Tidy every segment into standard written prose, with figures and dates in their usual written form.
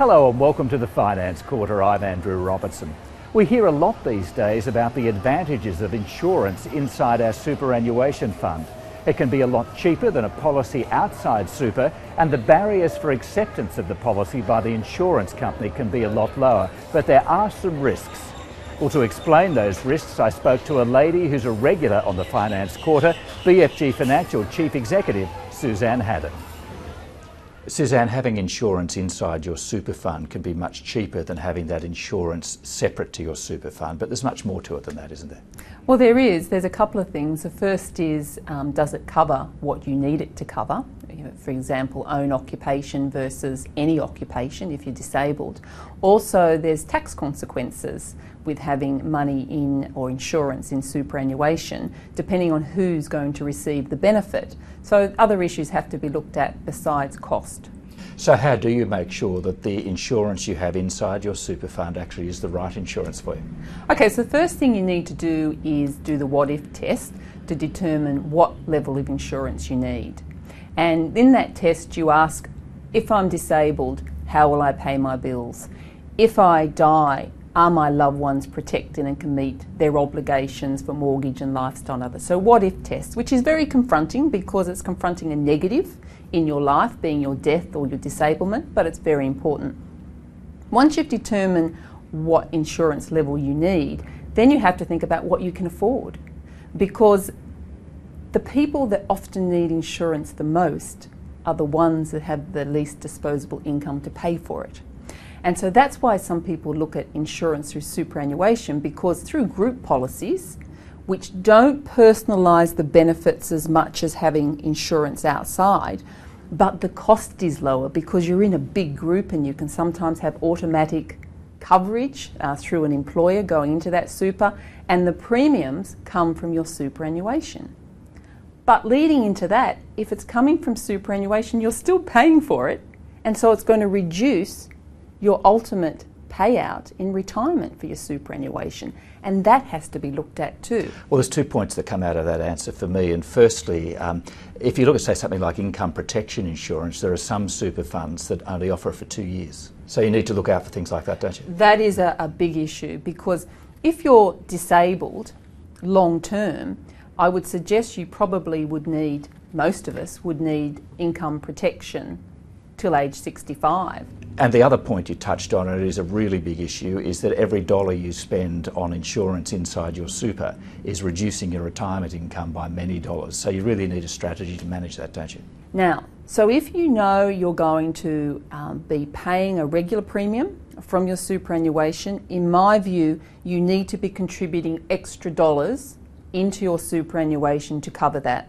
Hello and welcome to the Finance Quarter. I'm Andrew Robertson. We hear a lot these days about the advantages of insurance inside our superannuation fund. It can be a lot cheaper than a policy outside super, and the barriers for acceptance of the policy by the insurance company can be a lot lower, but there are some risks. Well, to explain those risks, I spoke to a lady who's a regular on the Finance Quarter, BFG Financial Chief Executive, Suzanne Haddan. Suzanne, having insurance inside your super fund can be much cheaper than having that insurance separate to your super fund, but there's much more to it than that, isn't there? Well, there is. There's a couple of things. The first is, does it cover what you need it to cover? For example, own occupation versus any occupation if you're disabled. Also, there's tax consequences with having money in or insurance in superannuation, depending on who's going to receive the benefit. So other issues have to be looked at besides cost. So how do you make sure that the insurance you have inside your super fund actually is the right insurance for you? Okay, so the first thing you need to do is do the what-if test to determine what level of insurance you need. And in that test you ask, if I'm disabled, how will I pay my bills? If I die, are my loved ones protected and can meet their obligations for mortgage and lifestyle and others? So what-if test, which is very confronting because it's confronting a negative in your life, being your death or your disablement, but it's very important. Once you've determined what insurance level you need, then you have to think about what you can afford, because the people that often need insurance the most are the ones that have the least disposable income to pay for it. And so that's why some people look at insurance through superannuation, because through group policies, which don't personalise the benefits as much as having insurance outside, but the cost is lower because you're in a big group and you can sometimes have automatic coverage through an employer going into that super, and the premiums come from your superannuation. But leading into that, if it's coming from superannuation, you're still paying for it, and so it's going to reduce your ultimate payout in retirement for your superannuation, and that has to be looked at too. Well, there's 2 points that come out of that answer for me, and firstly, if you look at, say, something like income protection insurance, there are some super funds that only offer it for 2 years. So you need to look out for things like that, don't you? That is a big issue, because if you're disabled long term, I would suggest you probably would need, most of us would need income protection till age 65. And the other point you touched on, and it is a really big issue, is that every dollar you spend on insurance inside your super is reducing your retirement income by many dollars. So you really need a strategy to manage that, don't you? Now, so if you know you're going to be paying a regular premium from your superannuation, in my view, you need to be contributing extra dollars into your superannuation to cover that.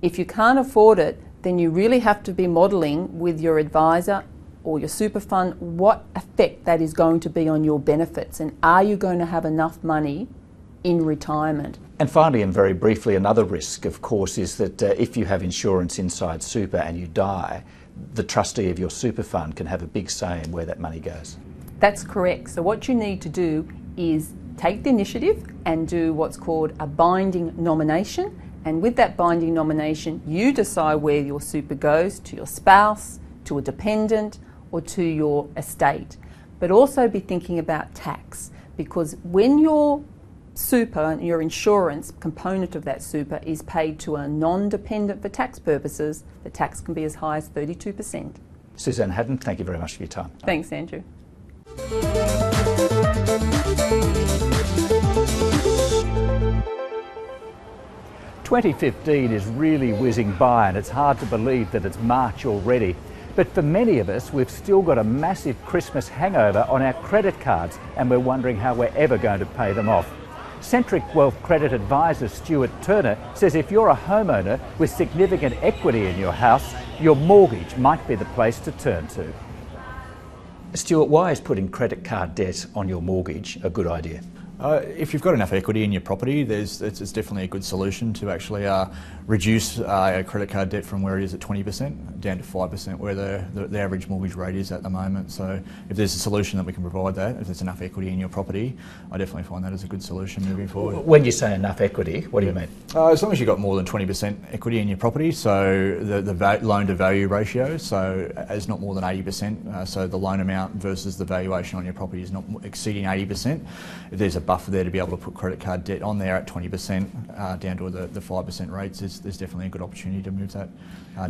If you can't afford it, then you really have to be modelling with your advisor or your super fund what effect that is going to be on your benefits, and are you going to have enough money in retirement? And finally, and very briefly, another risk, of course, is that if you have insurance inside super and you die, the trustee of your super fund can have a big say in where that money goes. That's correct. So what you need to do is take the initiative and do what's called a binding nomination, and with that binding nomination you decide where your super goes, to your spouse, to a dependent, or to your estate. But also be thinking about tax, because when your super and your insurance component of that super is paid to a non-dependent for tax purposes, the tax can be as high as 32%. Suzanne Haddan, thank you very much for your time. Thanks, Andrew. 2015 is really whizzing by, and it's hard to believe that it's March already. But for many of us, we've still got a massive Christmas hangover on our credit cards, and we're wondering how we're ever going to pay them off. Centric Wealth Credit Advisor Stuart Turner says if you're a homeowner with significant equity in your house, your mortgage might be the place to turn to. Stuart, why is putting credit card debt on your mortgage a good idea? If you've got enough equity in your property, it's definitely a good solution to actually reduce credit card debt from where it is at 20% down to 5%, where the average mortgage rate is at the moment. So if there's a solution that we can provide that, if there's enough equity in your property, I definitely find that as a good solution moving forward. When you say enough equity, what do you mean? As long as you've got more than 20% equity in your property, so the loan to value ratio, so as not more than 80%, so the loan amount versus the valuation on your property is not exceeding 80%. If there's a buffer there to be able to put credit card debt on there at 20% down to the 5% rates, there's definitely a good opportunity to move that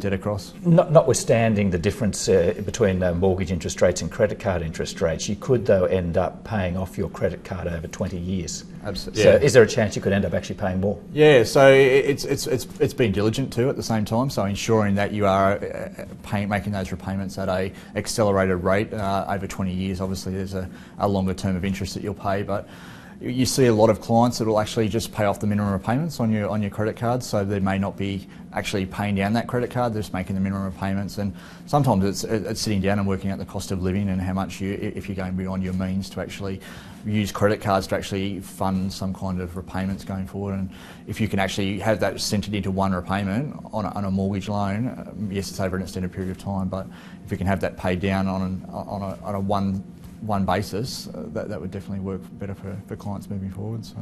debt across. Notwithstanding the difference between mortgage interest rates and credit card interest rates, you could though end up paying off your credit card over 20 years. Absolutely. So yeah. is there a chance you could end up actually paying more? Yeah, so it's being diligent too at the same time, so ensuring that you are making those repayments at a accelerated rate over 20 years. Obviously there's a longer term of interest that you'll pay, but you see a lot of clients that will actually just pay off the minimum repayments on your credit card, so they may not be actually paying down that credit card, they're just making the minimum repayments, and sometimes it's sitting down and working out the cost of living and how much if you're going beyond your means to actually use credit cards to actually fund some kind of repayments going forward. And if you can actually have that centred into one repayment on a mortgage loan, yes, it's over an extended period of time, but if you can have that paid down on a one basis, that would definitely work better for clients moving forward. So,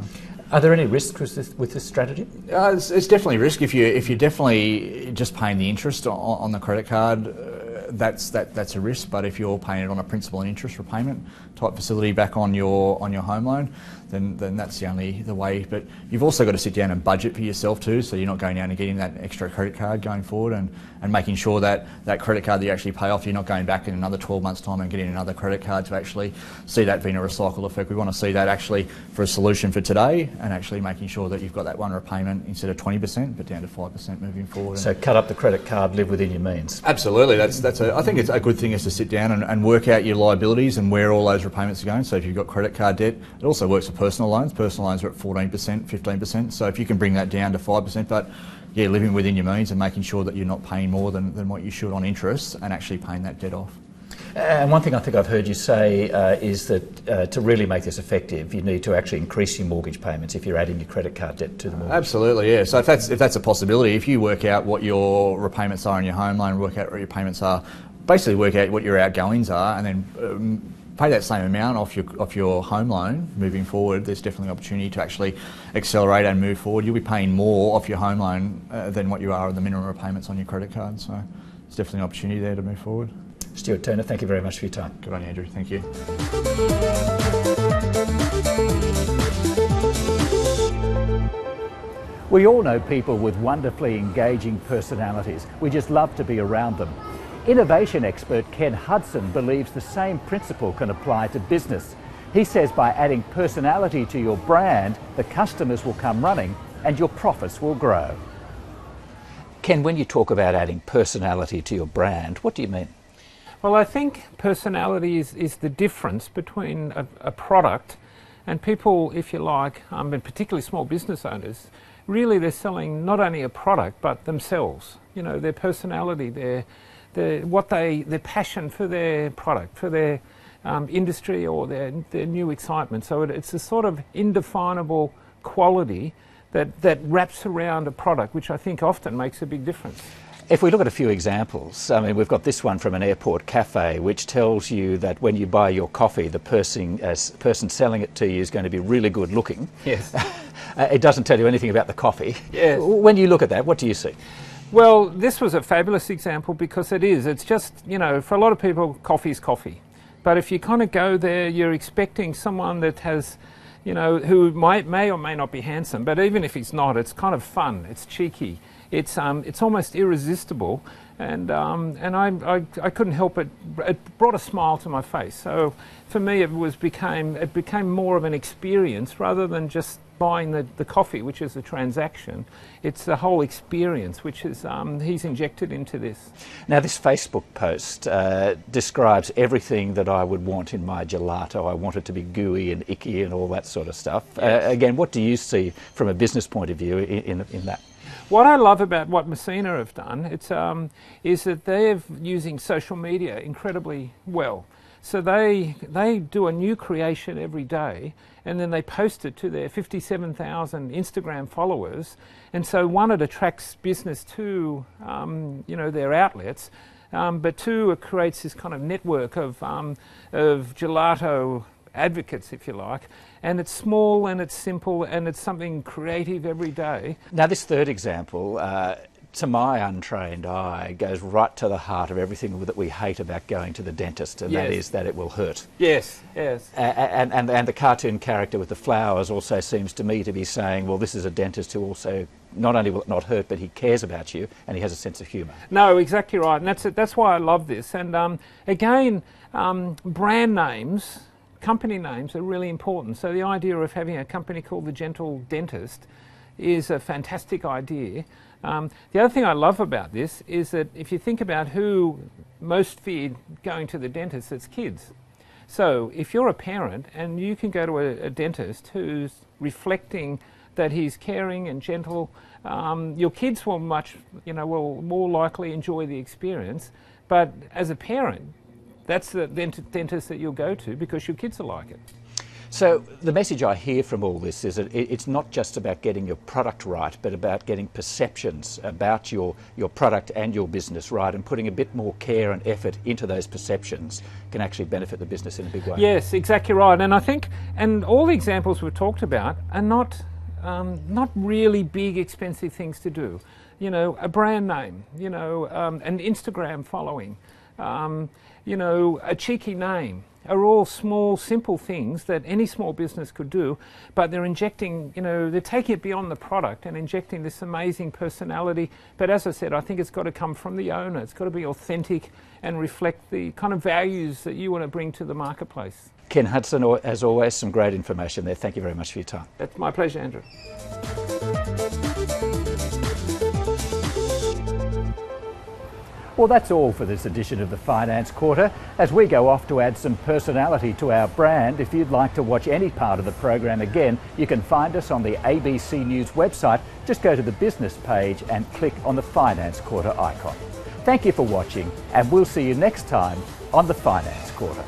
are there any risks with this strategy? It's definitely a risk if you're definitely just paying the interest on the credit card. That's a risk. But if you're paying it on a principal and interest repayment type facility back on your home loan, then that's the way. But you've also got to sit down and budget for yourself too, so you're not going down and getting that extra credit card going forward, and making sure that credit card that you actually pay off, you're not going back in another 12 months time and getting another credit card to actually see that being a recycle effect. We want to see that actually for a solution for today, and actually making sure that you've got that one repayment instead of 20% but down to 5% moving forward. So cut up the credit card, live within your means. Absolutely. I think it's a good thing is to sit down and work out your liabilities and where all those repayments are going. So if you've got credit card debt, it also works for personal loans. Personal loans are at 14%, 15%. So if you can bring that down to 5%, but yeah, living within your means and making sure that you're not paying more than what you should on interest and actually paying that debt off. And one thing I think I've heard you say is that to really make this effective, you need to actually increase your mortgage payments if you're adding your credit card debt to the mortgage. Absolutely, yeah. So if that's a possibility, if you work out what your repayments are on your home loan, work out what your payments are, basically work out what your outgoings are, and then pay that same amount off your home loan moving forward, there's definitely an opportunity to actually accelerate and move forward. You'll be paying more off your home loan than what you are on the minimum repayments on your credit card. So there's definitely an opportunity there to move forward. Stuart Turner, thank you very much for your time. Good on you, Andrew. Thank you. We all know people with wonderfully engaging personalities. We just love to be around them. Innovation expert Ken Hudson believes the same principle can apply to business. He says by adding personality to your brand, the customers will come running and your profits will grow. Ken, when you talk about adding personality to your brand, what do you mean? Well, I think personality is the difference between a product and people, if you like, and particularly small business owners, really they're selling not only a product but themselves. You know, their personality, their passion for their product, for their industry or their new excitement. So it's a sort of indefinable quality that wraps around a product, which I think often makes a big difference. If we look at a few examples, I mean, we've got this one from an airport cafe, which tells you that when you buy your coffee, the person selling it to you is going to be really good looking. Yes. It doesn't tell you anything about the coffee. Yes. When you look at that, what do you see? Well, this was a fabulous example because it's just, you know, for a lot of people, coffee's coffee. But if you kind of go there, you're expecting someone that has, you know, who may or may not be handsome, but even if he's not, it's kind of fun, it's cheeky. It's almost irresistible, and I couldn't help it. It brought a smile to my face. So for me, it became more of an experience rather than just buying the coffee, which is a transaction. It's the whole experience, which is he's injected into this. Now, this Facebook post describes everything that I would want in my gelato. I want it to be gooey and icky and all that sort of stuff. Yes. Again, what do you see from a business point of view in that? What I love about what Messina have done is that they're using social media incredibly well. So they do a new creation every day, and then they post it to their 57,000 Instagram followers. And so one, it attracts business to their outlets, but two, it creates this kind of network of gelato advocates, if you like, and it's small and it's simple and it's something creative every day. Now this third example, to my untrained eye, goes right to the heart of everything that we hate about going to the dentist, and that is that it will hurt. Yes, yes. And the cartoon character with the flowers also seems to me to be saying, well, this is a dentist who also not only will it not hurt, but he cares about you and he has a sense of humour. No, exactly right, and that's why I love this. And again, brand names, company names are really important. So the idea of having a company called The Gentle Dentist is a fantastic idea. The other thing I love about this is that if you think about who most feared going to the dentist, it's kids. So if you're a parent and you can go to a dentist who's reflecting that he's caring and gentle, your kids will will more likely enjoy the experience. But as a parent, that's the dentist that you'll go to because your kids are like it. So the message I hear from all this is that it's not just about getting your product right, but about getting perceptions about your product and your business right, and putting a bit more care and effort into those perceptions can actually benefit the business in a big way. Yes, exactly right. And I think, and all the examples we've talked about are not really big, expensive things to do. You know, a brand name, an Instagram following, a cheeky name, are all small, simple things that any small business could do, but they're injecting, they're taking it beyond the product and injecting this amazing personality. But as I said, I think it's got to come from the owner. It's got to be authentic and reflect the kind of values that you want to bring to the marketplace. Ken Hudson, as always, some great information there. Thank you very much for your time. That's my pleasure, Andrew. Well, that's all for this edition of the Finance Quarter. As we go off to add some personality to our brand, if you'd like to watch any part of the program again, you can find us on the ABC News website. Just go to the business page and click on the Finance Quarter icon. Thank you for watching, and we'll see you next time on the Finance Quarter.